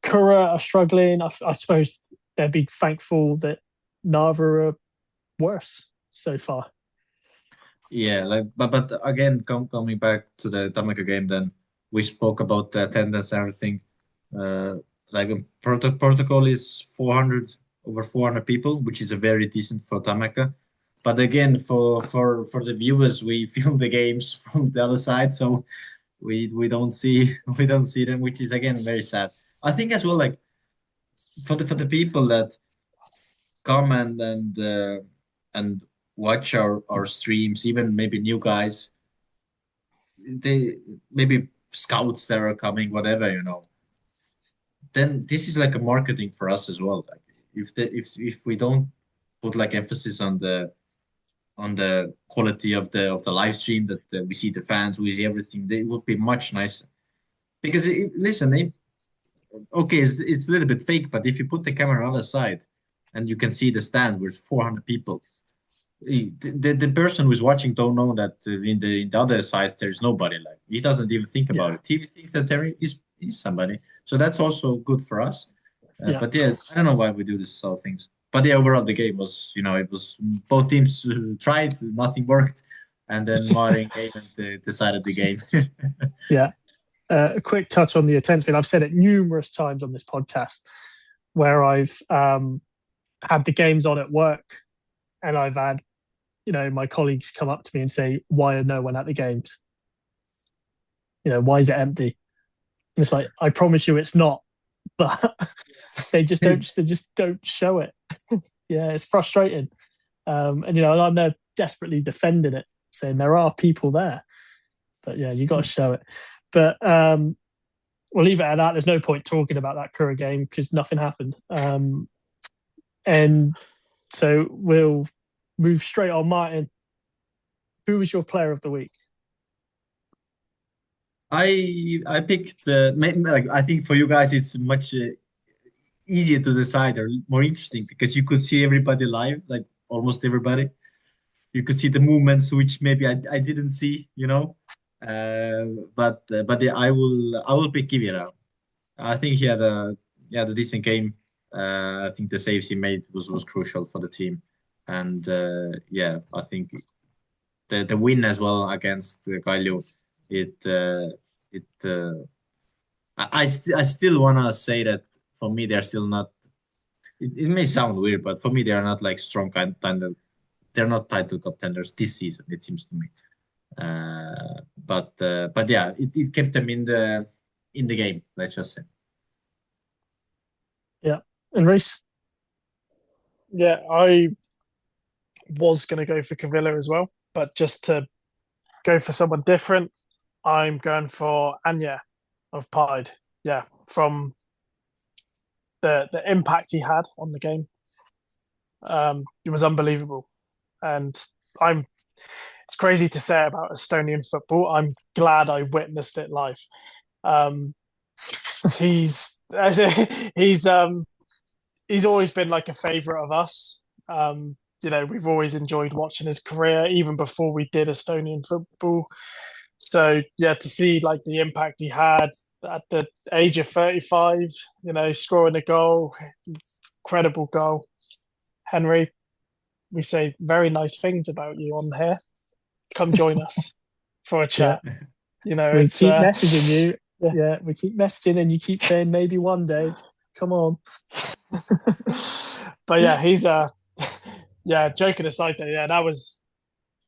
Kura are struggling. I suppose they'd be thankful that Narva are worse so far. Yeah, but again, coming back to the Tammeka game, then we spoke about the attendance and everything. Protocol is 400 over 400 people, which is a very decent for Tammeka. But again, for the viewers, we film the games from the other side, so we don't see them, which is again very sad. I think as well, like for the people that come and watch our streams, even maybe new guys, they maybe scouts that are coming, whatever, then this is like a marketing for us as well. Like if we don't put like emphasis on the quality of the live stream, that we see the fans, we see everything, it would be much nicer. Because okay, it's a little bit fake, but if you put the camera on the other side and you can see the stand with 400 people, the person who's watching don't know that in the other side there's nobody. Like he doesn't even think about it. He thinks that there is somebody. So that's also good for us. But yeah, I don't know why we do this sort of things. But yeah, overall the game was, it was both teams tried, nothing worked, and then Marin came and decided the game. Yeah. A quick touch on the attendance thing. I've said it numerous times on this podcast where I've had the games on at work, and I've had, my colleagues come up to me and say, "Why are no one at the games? Why is it empty?" And it's like, I promise you, it's not. But they just don't show it. Yeah, it's frustrating. And I'm there desperately defending it, saying there are people there, but yeah, you got to show it. But we'll leave it at that. There's no point talking about that Kura game because nothing happened. And so we'll move straight on. Martin, who was your player of the week? I picked I think for you guys it's much easier to decide or more interesting because you could see everybody live, like almost everybody. You could see the movements which maybe I didn't see, but yeah, I will pick Kiviera. I think he had a decent game. I think the saves he made was crucial for the team, and I think the win as well against Kalju. I still wanna say that for me they're still not. It may sound weird, but for me they are not like strong contender. They're not title contenders this season. It seems to me. But yeah, it kept them in the game. Let's just say. Yeah, and Reece. Yeah, I was going to go for Cavilla as well, but just to go for someone different, I'm going for Anya of Pied. Yeah, from the impact he had on the game, it was unbelievable. And it's crazy to say about Estonian football. I'm glad I witnessed it live. He's always been like a favorite of us. We've always enjoyed watching his career, even before we did Estonian football. So yeah, to see like the impact he had at the age of 35, scoring a goal, incredible goal. Henry, we say very nice things about you on here. Come join us for a chat. Yeah. We keep messaging you. Yeah, we keep messaging and you keep saying maybe one day. Come on. But yeah, he's joking aside though, yeah, that was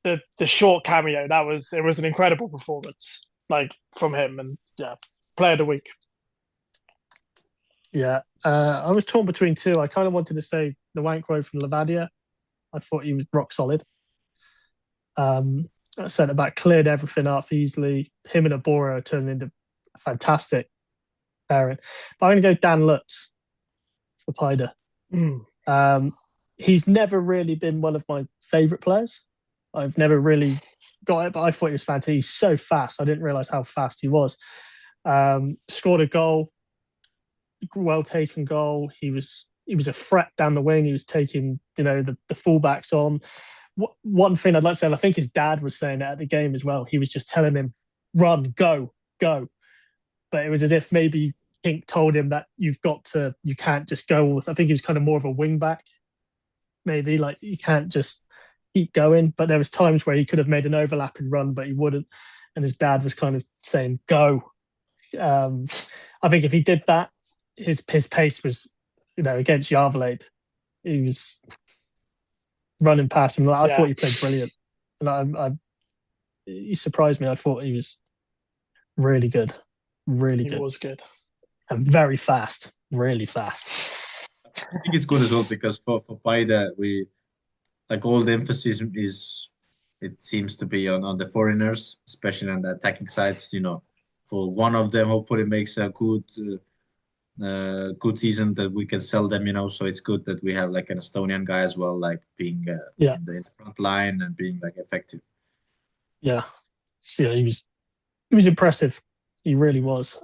the short cameo. It was an incredible performance, like from him, and yeah, player of the week. Yeah. I was torn between two. I kind of wanted to say the Wankwo from Levadia. I thought he was rock solid. Centre back cleared everything up easily. Him and Abora turned into a fantastic pairing. But I'm going to go Dan Lutz for Paida. He's never really been one of my favourite players. I've never really got it, but I thought he was fantastic. He's so fast. I didn't realise how fast he was. Scored a goal, well taken goal. He was a threat down the wing. He was taking the fullbacks on. One thing I'd like to say, I think his dad was saying it at the game as well. He was just telling him, "Run, go, go." But it was as if maybe Kink told him that you can't just go. I think he was kind of more of a wing back, maybe, like you can't just keep going. But there was times where he could have made an overlap and run, but he wouldn't. And his dad was kind of saying, "Go." I think if he did that, his pace was, against Yarvalade, he was running past him. I thought he played brilliant, and he surprised me. I thought he was really good. Really good. He was good. And very fast. Really fast. I think it's good as well because for Paide, we like all the emphasis it seems to be on the foreigners, especially on the attacking sides. For one of them, hopefully makes a good season that we can sell them. So it's good that we have like an Estonian guy as well, like being in the front line and being like effective. Yeah, he was impressive. He really was.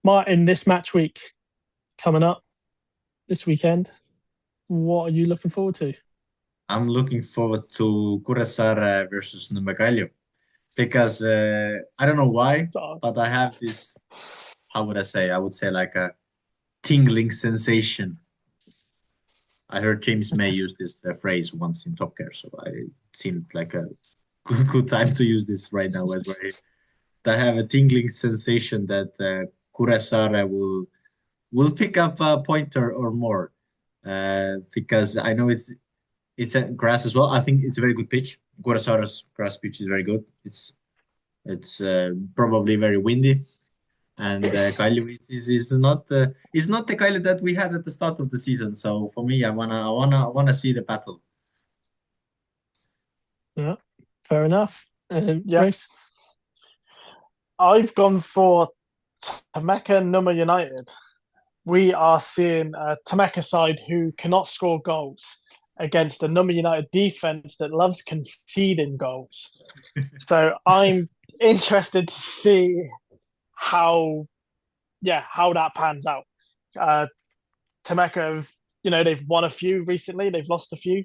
Martin, this match week coming up this weekend, what are you looking forward to? I'm looking forward to Kuressaare versus Nõmme because I don't know why, but I have this, how would I say? I would say like a tingling sensation. I heard James May use this phrase once in Top Gear, so it seemed like a good time to use this right now. I have a tingling sensation that Kuressaare will pick up a pointer or more because I know it's a grass as well. I think it's a very good pitch. Kuressaare's grass pitch is very good. It's probably very windy, and Kalju is not the Kalju that we had at the start of the season. So for me, I wanna see the battle. Yeah, fair enough. Reece? I've gone for Tammeka Nõmme United. We are seeing a Tammeka side who cannot score goals against a Nõmme United defense that loves conceding goals. So I'm interested to see how that pans out. Tammeka they've won a few recently. They've lost a few.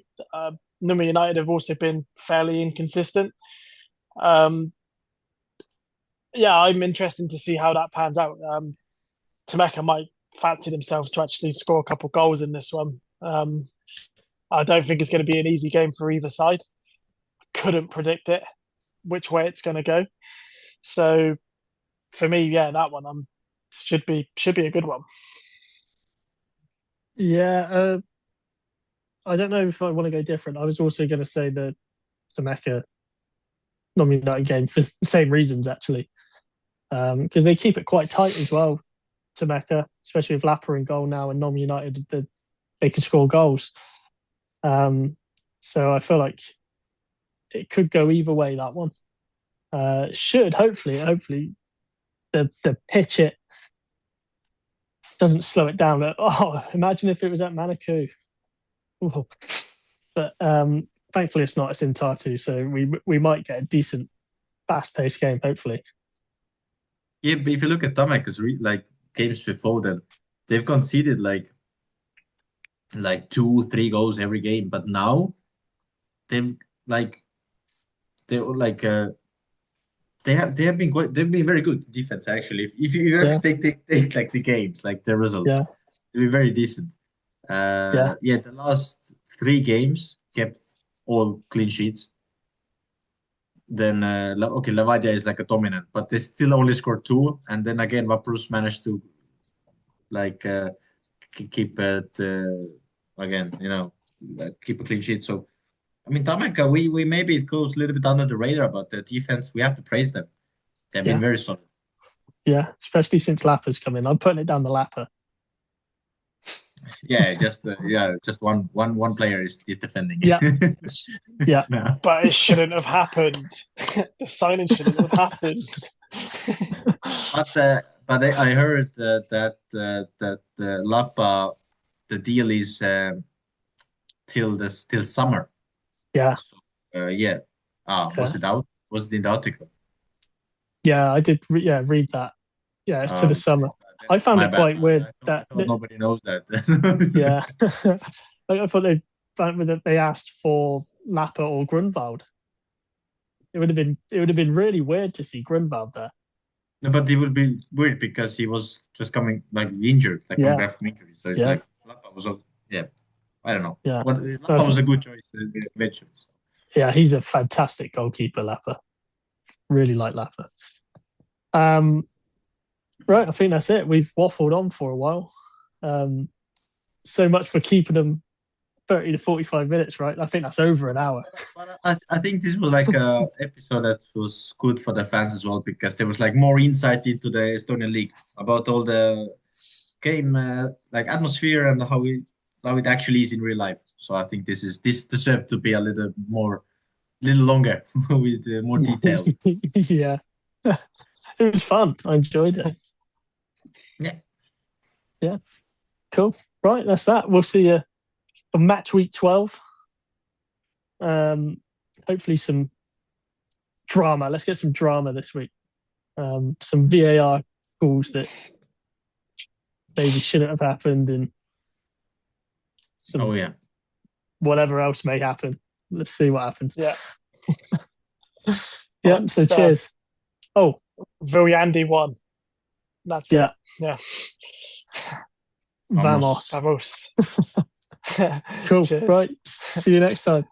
Nõmme United have also been fairly inconsistent. I'm interested to see how that pans out. Tammeka might fancy themselves to actually score a couple goals in this one. I don't think it's going to be an easy game for either side. Couldn't predict it, which way it's going to go. So for me, that one should be a good one. Yeah, I don't know if I want to go different. I was also going to say the Tammeka Nõmme United game for the same reasons, actually, because they keep it quite tight as well. Tammeka, especially with Lappa in goal now, and Nõmme United, they can score goals. So I feel like it could go either way, that one. Hopefully the pitch it doesn't slow it down. Imagine if it was at Manikou. But thankfully it's not. It's in Tartu, so we might get a decent fast-paced game, hopefully. Yeah, but if you look at Tammeka's games before them, they've conceded like 2-3 goals every game, but now they've been very good defense actually. If you have to take like the games, like the results, they've been very decent. The last 3 games kept all clean sheets. Then Levadia is like a dominant, but they still only scored 2, and then again Vaprus managed to keep it again, keep a clean sheet. So I mean, Tammeka, we maybe it goes a little bit under the radar, but the defense, we have to praise them. They've been very solid. Yeah, especially since Lappa's come in. I'm putting it down the Lappa. Yeah, just one player is defending. Yeah. No. But it shouldn't have happened. The signing shouldn't have happened. But I heard that Lappa, the deal is till summer. Yeah. So, Was it out? Was it in the article? Yeah, I did. Read that. Yeah, it's to the summer. I found My it bad. quite weird I that thought nobody knows that. yeah, I thought they found that they asked for Lapper or Grunwald. It would have been really weird to see Grunwald there. No, but it would be weird because he was just coming like injured, like coming Yeah. back from injury. So it's Yeah. like Lapa was, I don't know. Yeah. But Lapa was a good choice eventually. Yeah, he's a fantastic goalkeeper, Lapper. Really like Lapper. Right, I think that's it. We've waffled on for a while. So much for keeping them 30 to 45 minutes, right? I think that's over an hour. But I think this was like a episode that was good for the fans as well because there was like more insight into the Estonian League about all the game like atmosphere and how it actually is in real life. So I think this deserved to be a little longer with more detail. Yeah. It was fun. I enjoyed it. Yeah. Yeah. Cool. Right, that's that. We'll see you on match week 12. Hopefully some drama. Let's get some drama this week. Some VAR calls that maybe shouldn't have happened and some whatever else may happen. Let's see what happens. Yeah. Yeah, so cheers. Oh. Viljandi won. That's it. Yeah. Vamos. Vamos. Cool. Cheers. Right. See you next time.